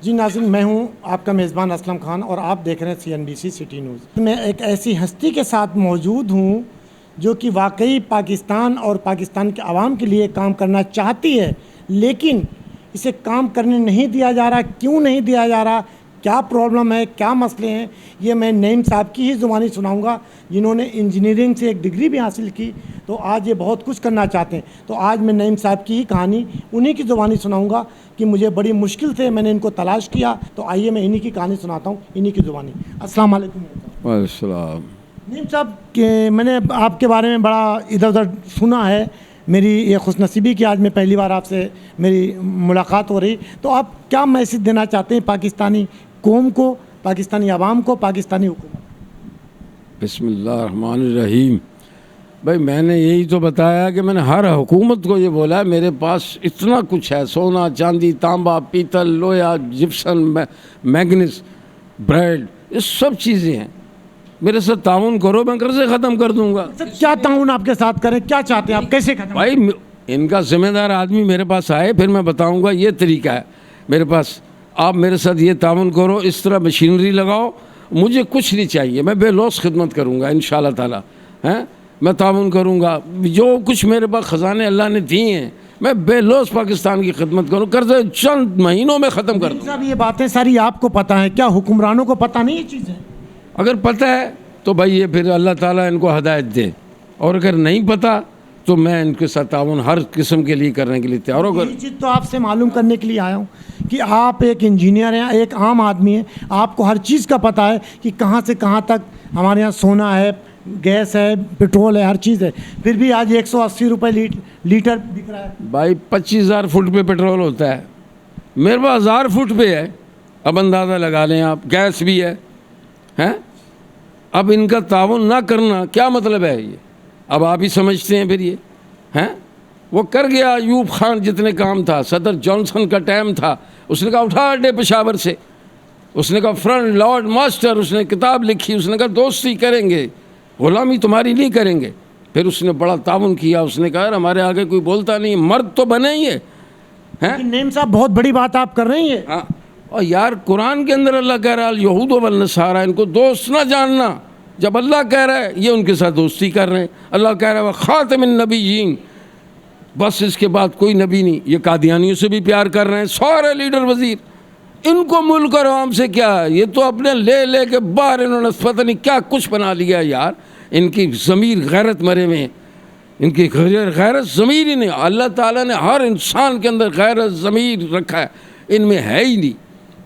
جی ناظرین، میں ہوں آپ کا میزبان اسلم خان اور آپ دیکھ رہے ہیں CNBC سٹی نیوز۔ میں ایک ایسی ہستی کے ساتھ موجود ہوں جو کہ واقعی پاکستان اور پاکستان کے عوام کے لیے کام کرنا چاہتی ہے، لیکن اسے کام کرنے نہیں دیا جا رہا۔ کیوں نہیں دیا جا رہا؟ کیا پرابلم ہے؟ کیا مسئلے ہیں؟ یہ میں نعیم صاحب کی ہی زبانی سناؤں گا، جنہوں نے انجینئرنگ سے ایک ڈگری بھی حاصل کی، تو آج یہ بہت کچھ کرنا چاہتے ہیں۔ تو آج میں نعیم صاحب کی ہی کہانی انہی کی زبانی سناؤں گا کہ مجھے بڑی مشکل سے میں نے ان کو تلاش کیا، تو آئیے میں انہی کی کہانی سناتا ہوں انہی کی زبانی۔ السلام علیکم۔ وعلیکم السلام۔ نعیم صاحب کہ میں نے آپ کے بارے میں بڑا ادھر ادھر سنا ہے، میری یہ خوش نصیبی کہ آج میں پہلی بار آپ سے میری ملاقات ہو رہی، تو آپ کیا میسج دینا چاہتے ہیں پاکستانی قوم کو، پاکستانی عوام کو، پاکستانی حکومت؟ بسم اللہ الرحمن الرحیم۔ بھائی میں نے یہی تو بتایا کہ میں نے ہر حکومت کو یہ بولا ہے میرے پاس اتنا کچھ ہے، سونا چاندی تانبا پیتل لوہا جپسن میگنس بریڈ، یہ سب چیزیں ہیں، میرے ساتھ تعاون کرو، میں قرضے ختم کر دوں گا۔ کیا تعاون آپ کے ساتھ کریں؟ کیا چاہتے ہیں آپ؟ کیسے ختم؟ بھائی ان کا ذمہ دار آدمی میرے پاس آئے، پھر میں بتاؤں گا یہ طریقہ ہے میرے پاس، آپ میرے ساتھ یہ تعاون کرو، اس طرح مشینری لگاؤ، مجھے کچھ نہیں چاہیے، میں بے لوث خدمت کروں گا انشاءاللہ تعالی، میں تعاون کروں گا، جو کچھ میرے پاس خزانے اللہ نے دیے ہیں میں بے لوث پاکستان کی خدمت کروں، قرضے چند مہینوں میں ختم کر دوں۔ صاحب یہ باتیں ساری آپ کو پتہ ہیں، کیا حکمرانوں کو پتہ نہیں یہ چیزیں؟ اگر پتہ ہے تو بھائی یہ پھر اللہ تعالیٰ ان کو ہدایت دے، اور اگر نہیں پتہ تو میں ان کے ساتھ تعاون ہر قسم کے لیے کرنے کے لیے تیار ہوں۔ یہ چیز تو آپ سے معلوم کرنے کے لیے آیا ہوں کہ آپ ایک انجینئر ہیں، ایک عام آدمی ہیں، آپ کو ہر چیز کا پتہ ہے کہ کہاں سے کہاں تک ہمارے یہاں سونا ہے، گیس ہے، پیٹرول ہے، ہر چیز ہے، پھر بھی آج 180 روپے لیٹر بک رہا ہے۔ بھائی 25,000 فٹ پہ پیٹرول ہوتا ہے، میرے پاس 1000 فٹ پہ ہے، اب اندازہ لگا لیں آپ، گیس بھی ہے، اب ان کا تعاون نہ کرنا کیا مطلب ہے؟ یہ اب آپ ہی سمجھتے ہیں۔ پھر یہ وہ کر گیا، ایوب خان جتنے کام تھا، صدر جانسن کا ٹائم تھا، اس نے کہا اٹھا اڈے پشاور سے، اس نے کہا فرنٹ لارڈ ماسٹر، اس نے کتاب لکھی، اس نے کہا دوستی کریں گے، غلامی تمہاری نہیں کریں گے۔ پھر اس نے بڑا تعاون کیا، اس نے کہا ہمارے آگے کوئی بولتا نہیں، مرد تو بنے ہی ہے۔ نعیم صاحب بہت بڑی بات آپ کر رہے ہیں یہ۔ اور یار قرآن کے اندر اللہ کہہ رہا ہے یہود و والنصارى، ان کو دوست نہ جاننا، جب اللہ کہہ رہا ہے یہ ان کے ساتھ دوستی کر رہے ہیں۔ اللہ کہہ رہا ہے خاتم النبیین، بس اس کے بعد کوئی نبی نہیں۔ یہ قادیانیوں سے بھی پیار کر رہے ہیں، سارے لیڈر وزیر، ان کو ملک اور عوام سے کیا ہے؟ یہ تو اپنے لے لے کے باہر انہوں نے پتہ نہیں کیا کچھ بنا لیا یار۔ ان کی ضمیر غیرت مرے ہوئے ہیں، ان کی غیرت ضمیر ہی نہیں۔ اللہ تعالیٰ نے ہر انسان کے اندر غیرت ضمیر رکھا ہے، ان میں ہے ہی نہیں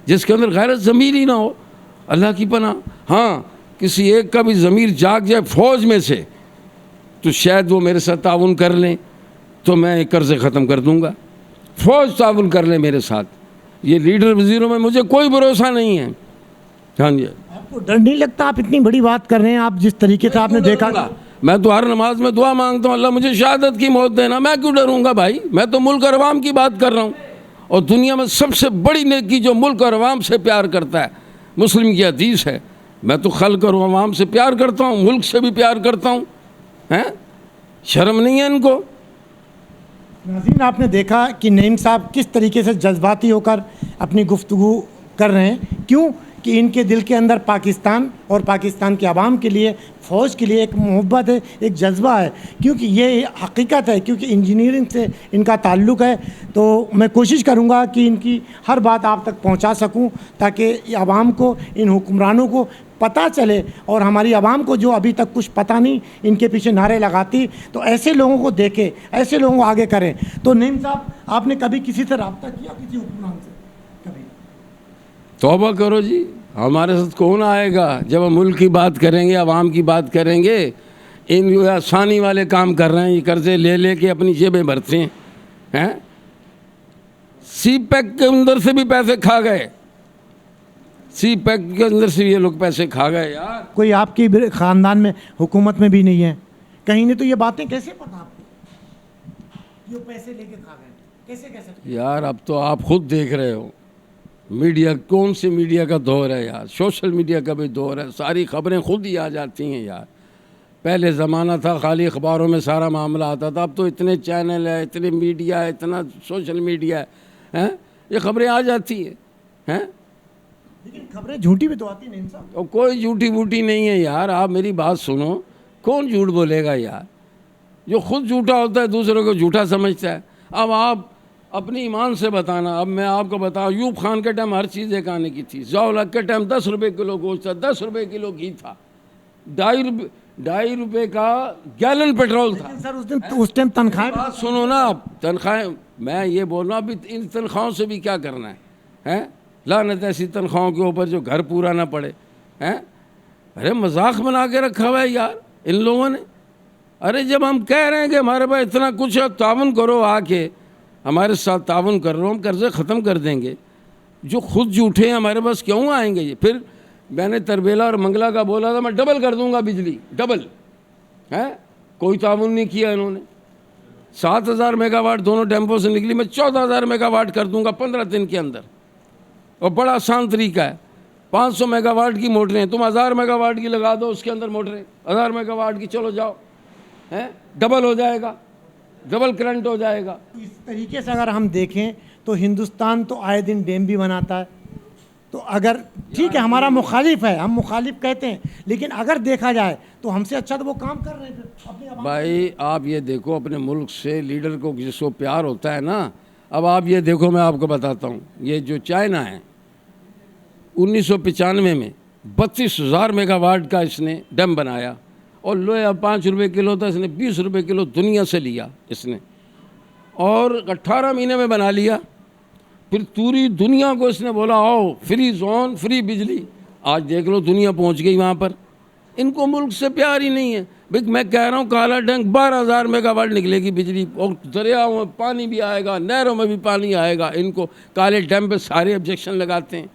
جس کے اندر غیرت ضمیر ہی نہ ہو، اللہ کی پناہ۔ ہاں کسی ایک کا بھی ضمیر جاگ جائے فوج میں سے تو شاید وہ میرے ساتھ تعاون کر لیں، تو میں قرضے ختم کر دوں گا۔ فوج تعاون کر لیں میرے ساتھ، یہ لیڈر وزیروں میں مجھے کوئی بھروسہ نہیں ہے۔ ہاں جی، آپ کو ڈر نہیں لگتا؟ آپ اتنی بڑی بات کر رہے ہیں، آپ جس طریقے سے آپ نے دیکھا، میں تو ہر نماز میں دعا مانگتا ہوں اللہ مجھے شہادت کی موت دینا، میں کیوں ڈروں گا بھائی؟ میں تو ملک اور عوام کی بات کر رہا ہوں، اور دنیا میں سب سے بڑی نیکی جو ملک اور عوام سے پیار کرتا ہے، مسلم کی حدیث ہے، میں تو خلق اور عوام سے پیار کرتا ہوں، ملک سے بھی پیار کرتا ہوں۔ شرم نہیں ہے ان کو؟ ناظرین آپ نے دیکھا کہ نعیم صاحب کس طریقے سے جذباتی ہو کر اپنی گفتگو کر رہے ہیں، کیوں کہ ان کے دل کے اندر پاکستان اور پاکستان کے عوام کے لیے، فوج کے لیے ایک محبت ہے، ایک جذبہ ہے، کیونکہ یہ حقیقت ہے، کیونکہ انجینئرنگ سے ان کا تعلق ہے۔ تو میں کوشش کروں گا کہ ان کی ہر بات آپ تک پہنچا سکوں، تاکہ عوام کو، ان حکمرانوں کو پتہ چلے، اور ہماری عوام کو جو ابھی تک کچھ پتہ نہیں، ان کے پیچھے نعرے لگاتی، تو ایسے لوگوں کو دیکھے، ایسے لوگوں کو آگے کریں۔ تو نعیم صاحب آپ نے کبھی کسی سے رابطہ کیا، کسی حکمران سے؟ کبھی؟ توبہ کرو جی، ہمارے ساتھ کون آئے گا جب ہم ملک کی بات کریں گے، عوام کی بات کریں گے؟ ان جو آسانی والے کام کر رہے ہیں، یہ قرضے لے لے کے اپنی جیبیں بھرتے ہیں۔ سی پیک کے اندر سے بھی پیسے کھا گئے، سی پیک کے اندر سے یہ لوگ پیسے کھا گئے یار۔ کوئی آپ کی خاندان میں حکومت میں بھی نہیں ہے کہیں نہیں، تو یہ باتیں کیسے پتہ آپ کو؟ یہ پیسے لے کے کھا گئے، کیسے کہہ سکتے؟ یار اب تو آپ خود دیکھ رہے ہو، میڈیا کون سی میڈیا کا دور ہے یار، سوشل میڈیا کا بھی دور ہے، ساری خبریں خود ہی آ جاتی ہیں یار۔ پہلے زمانہ تھا خالی اخباروں میں سارا معاملہ آتا تھا، اب تو اتنے چینل ہے، اتنے میڈیا ہے، اتنا سوشل میڈیا ہے، یہ خبریں آ جاتی हैं। लेकिन खबरें झूठी भी तो आती नहीं साहब। और कोई झूठी बूटी नहीं है यार, आप मेरी बात सुनो, कौन झूठ बोलेगा यार? जो खुद झूठा होता है दूसरों को झूठा समझता है। अब आप अपनी ईमान से बताना। अब मैं आपको बताऊँ, यूब खान के टाइम हर चीज़ एक आने की थी। ज़ियाउल-हक के टाइम 10 रुपये किलो गोश्त था, 10 रुपये किलो घी था, 2.5 रुपये का गैलन पेट्रोल था। लेकिन सर उस टाइम तनख्वाहें बात सुनो ना, आप तनख्वाहें, मैं ये बोल रहा हूँ अभी इन तनख्वाहों से भी क्या करना है, हैं? लानत ऐसी तनख्वाहों के ऊपर जो घर पूरा ना पड़े, हैं? अरे मजाक बना के रखा हुआ है यार इन लोगों ने। अरे जब हम कह रहे हैं कि हमारे पास इतना कुछ है, ताउन करो, आके हमारे साथ ताउन कर रहे हो, हम कर्ज़े ख़त्म कर देंगे। जो खुद झूठे हैं हमारे पास क्यों आएंगे ये? फिर मैंने तरबेला और मंगला का बोला था मैं डबल कर दूंगा बिजली, डबल, है? कोई ताउन नहीं किया इन्होंने। 7,000 मेगावाट दोनों टेम्पो से निकली, मैं 14,000 मेगावाट कर दूंगा 15 दिन के अंदर। और बड़ा आसान तरीका है, 500 मेगावाट की मोटरें, तुम 1000 मेगावाट की लगा दो, उसके अंदर मोटरें 1000 मेगावाट की, चलो जाओ, हैं? डबल हो जाएगा, डबल करंट हो जाएगा। इस तरीके से अगर हम देखें तो हिंदुस्तान तो आए दिन डैम भी बनाता है। तो अगर ठीक है हमारा मुखालिफ है, हम मुखालिफ कहते हैं, लेकिन अगर देखा जाए तो हमसे अच्छा तो वो काम कर रहे हैं अपने भाई आप ये देखो, अपने मुल्क से लीडर को जिसको प्यार होता है ना, अब आप ये देखो, मैं आपको बताता हूँ, ये जो चाइना है 1995 में 32,000 मेगावाट का इसने डैम बनाया, और लोहा 5 रुपये किलो था, इसने 20 रुपये किलो दुनिया से लिया इसने, और 18 महीने में बना लिया। फिर पूरी दुनिया को इसने बोला आओ फ्री जोन, फ्री बिजली। आज देख लो दुनिया पहुंच गई वहाँ पर। इनको मुल्क से प्यार ही नहीं है भाई। मैं कह रहा हूँ काला डंक 12,000 मेगावाट निकलेगी बिजली, और दरियाओं में पानी भी आएगा, नहरों में भी पानी आएगा। इनको काले डैम पे सारे ऑब्जेक्शन लगाते हैं,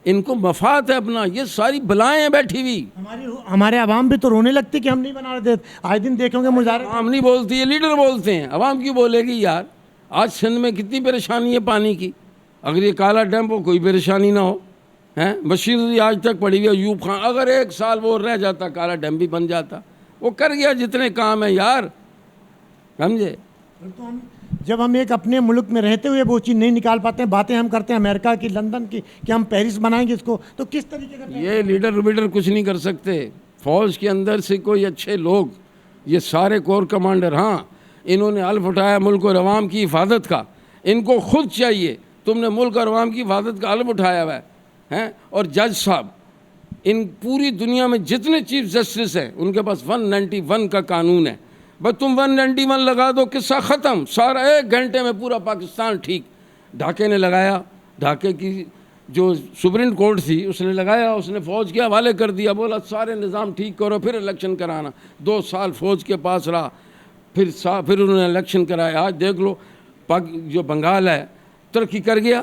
इनको मफाद है अपना। ये सारी बलाएं हैं बैठी हुई। हमारे आवाम भी तो रोने लगती कि हम नहीं बना रहे थे। आए दिन देखोगे मुजाहरे। आवाम नहीं बोलती है, लीडर बोलते हैं। आवाम क्यों बोलेगी यार? आज सिंध में कितनी परेशानी है पानी की। अगर ये काला डैम को कोई परेशानी ना हो, हैं? बशीर आज तक पड़ी हुई है। यूब खान अगर 1 साल वो रह जाता, काला डैम भी बन जाता। वो कर गया जितने काम है यार, समझे? तो जब हम एक अपने मुल्क में रहते हुए वो चीज़ नहीं निकाल पाते हैं, बातें हम करते हैं अमेरिका की, लंदन की, कि हम पेरिस बनाएंगे इसको, तो किस तरीके का? ये लीडर वीडर कुछ नहीं कर सकते। फौज के अंदर से कोई अच्छे लोग, ये सारे कोर कमांडर, हाँ इन्होंने हल्फ उठाया मुल्क और अवाम की हिफाजत का। इनको खुद चाहिए, तुमने मुल्क और अवाम की हिफाजत का हल्फ उठाया हुआ है। और जज साहब, इन पूरी दुनिया में जितने चीफ जस्टिस हैं उनके पास 191 का कानून है। बस तुम 191 लगा दो, किस्सा ख़त्म। सारा 1 घंटे में पूरा पाकिस्तान ठीक। ढाके ने लगाया, ढाके की जो सुप्रीम कोर्ट थी उसने लगाया, उसने फ़ौज के हवाले कर दिया, बोला सारे निज़ाम ठीक करो फिर इलेक्शन कराना। 2 साल फ़ौज के पास रहा, फिर उन्होंने इलेक्शन कराया। आज देख लो जो बंगाल है तरक्की कर गया।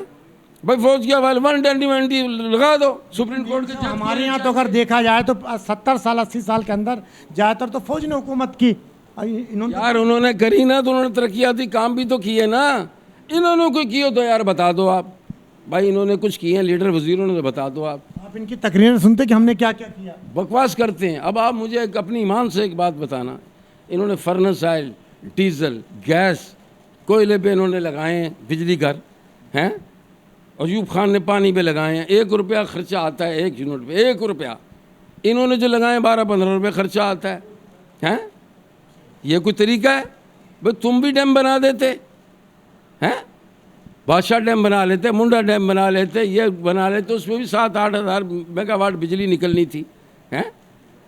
भाई फौज के हवाले 191 लगा दो सुप्रीम कोर्ट के। हमारे यहाँ तो अगर देखा जाए तो 70 साल 80 साल के अंदर ज़्यादातर तो फौज ने हुकूमत की। इन्होंने यार उन्होंने करी ना, तो उन्होंने तरक्याती काम भी तो किए ना। इन्होंने कोई किए तो यार बता दो आप। भाई इन्होंने कुछ किए हैं, लीडर वजीरों ने, तो बता दो आप इनकी तकरीरें सुनते कि हमने क्या क्या किया। बकवास करते हैं। अब आप मुझे अपनी ईमान से एक बात बताना, इन्होंने फर्नेस ऑयल, डीजल, गैस, कोयले पे इन्होंने लगाए हैं बिजली घर, हैं? और यूब खान ने पानी पे लगाए हैं। 1 रुपया खर्चा आता है 1 यूनिट पे, 1 रुपया। इन्होंने जो लगाए 12-15 रुपये खर्चा आता है, हैं? ये कोई तरीका है? भाई तुम भी डैम बना देते, हैं? बादशाह डैम बना लेते, मुंडा डैम बना लेते, ये बना लेते, उसमें भी 7-8 हज़ार मेगावाट बिजली निकलनी थी, हैं?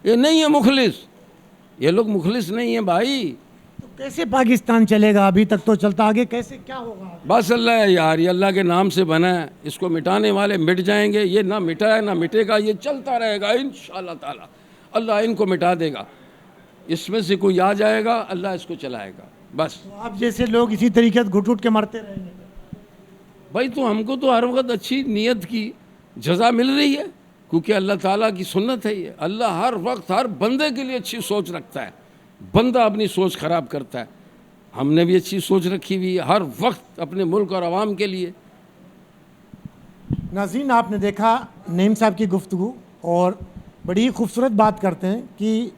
ये नहीं है मुखलिस, ये लोग मुखलिस नहीं है भाई। तो कैसे पाकिस्तान चलेगा? अभी तक तो चलता, आगे कैसे क्या होगा? बस अल्लाह है यार, ये अल्लाह के नाम से बना है। इसको मिटाने वाले मिट जाएंगे, ये ना मिटा है ना मिटेगा, ये चलता रहेगा इंशाअल्लाह ताला। अल्लाह इनको मिटा देगा, इसमें से कोई आ जाएगा, अल्लाह इसको चलाएगा बस। तो आप जैसे लोग इसी तरीके से घुट-घुट के मरते रहेंगे भाई। तो हमको तो हर वक्त अच्छी नीयत की जज़ा मिल रही है, क्योंकि अल्लाह ताला की सुन्नत है ये। अल्लाह हर वक्त हर बंदे के लिए अच्छी सोच रखता है, बंदा अपनी सोच ख़राब करता है। हमने भी अच्छी सोच रखी हुई है हर वक्त अपने मुल्क और आवाम के लिए। नाज़रीन, आपने देखा नईम साहब की गुफ्तगू, और बड़ी खूबसूरत बात करते हैं कि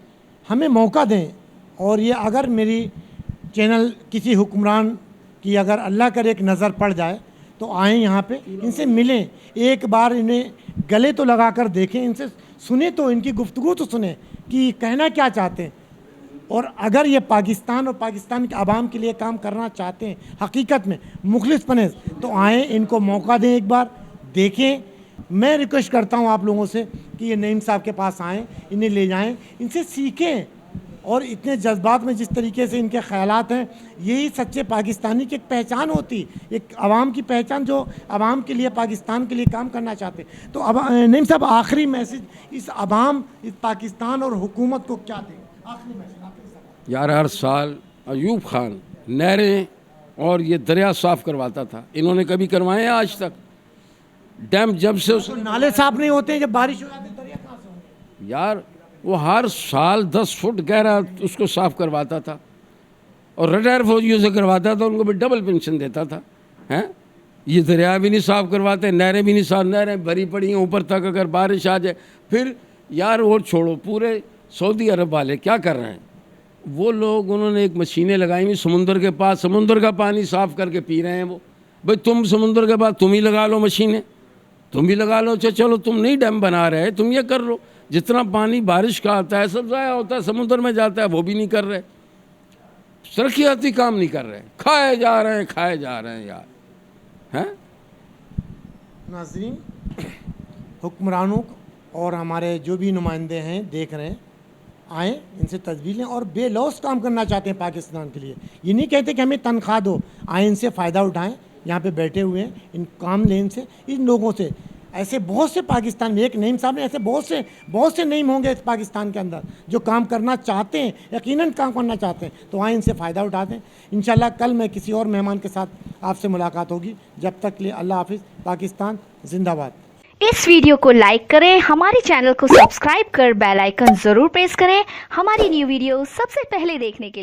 हमें मौका दें। और ये अगर मेरी चैनल किसी हुक्मरान की अगर अल्लाह करे एक नज़र पड़ जाए तो आएँ यहाँ पे, इनसे मिलें, एक बार इन्हें गले तो लगा कर देखें, इनसे सुने तो, इनकी गुफ्तगू तो सुने कि कहना क्या चाहते हैं। और अगर ये पाकिस्तान और पाकिस्तान के आवाम के लिए काम करना चाहते हैं हकीकत में मुखलिसपने, तो आएँ, इनको मौका दें, एक बार देखें। मैं रिक्वेस्ट करता हूँ आप लोगों से कि ये नईम साहब के पास आएँ, इन्हें ले जाएँ, इनसे सीखें। और इतने जज्बात में जिस तरीके से इनके ख़यालात हैं, यही सच्चे पाकिस्तानी की एक पहचान होती, एक आवाम की पहचान जो आवाम के लिए, पाकिस्तान के लिए काम करना चाहते। तो अब नईम साहब, आखिरी मैसेज इस आवाम, इस पाकिस्तान और हुकूमत को क्या दें? आखिरी मैसेज, आखिरी सवाल। यार हर साल अयूब खान नहरें और ये दरिया साफ़ करवाता था, इन्होंने कभी करवाए हैं आज तक? डैम जब से तो नाले साफ नहीं होते हैं, जब बारिश हो जाती है दरिया कहाँ से होंगे? यार वो हर साल 10 फुट गहरा उसको साफ़ करवाता था और रिटायर फौजियों से करवाता था, उनको भी डबल पेंशन देता था। हैं, ये दरिया भी नहीं साफ़ करवाते, नहरें भी नहीं साफ़, नहरें भरी पड़ी हैं ऊपर तक, अगर बारिश आ जाए। फिर यार और छोड़ो, पूरे सऊदी अरब वाले क्या कर रहे हैं, वो लोग, उन्होंने एक मशीनें लगाई हुई समुंदर के पास, समुंदर का पानी साफ़ करके पी रहे हैं वो। भाई तुम समुंदर के पास तुम ही लगा लो मशीनें, तुम भी लगा लो। चलो तुम नहीं डैम बना रहे, तुम ये कर लो। जितना पानी बारिश का आता है सब ज़ाया होता है, समुद्र में जाता है, वो भी नहीं कर रहे। तरक्याती काम नहीं कर रहे, खाए जा रहे हैं, खाए जा रहे हैं यार। हैं नाज़रीन, हुक्मरानों और हमारे जो भी नुमाइंदे हैं देख रहे हैं, आएँ, इनसे तजवीज़ लें और बेलौस काम करना चाहते हैं पाकिस्तान के लिए। ये नहीं कहते कि हमें तनख्वाह दो, आएँ, इनसे फ़ायदा उठाएँ। यहाँ पे बैठे हुए हैं, इन काम लें इनसे, इन लोगों से। ऐसे बहुत से पाकिस्तान में, एक नईम साहब ने ऐसे बहुत से नईम होंगे इस पाकिस्तान के अंदर जो काम करना चाहते हैं, यकीनन काम करना चाहते हैं। तो आए, इनसे फ़ायदा उठाते हैं। इंशाल्लाह कल मैं किसी और मेहमान के साथ आपसे मुलाकात होगी। जब तक के लिए अल्लाह हाफिज़। पाकिस्तान जिंदाबाद। इस वीडियो को लाइक करें, हमारे चैनल को सब्सक्राइब कर बेल आइकन ज़रूर प्रेस करें हमारी न्यू वीडियो सबसे पहले देखने के लिए।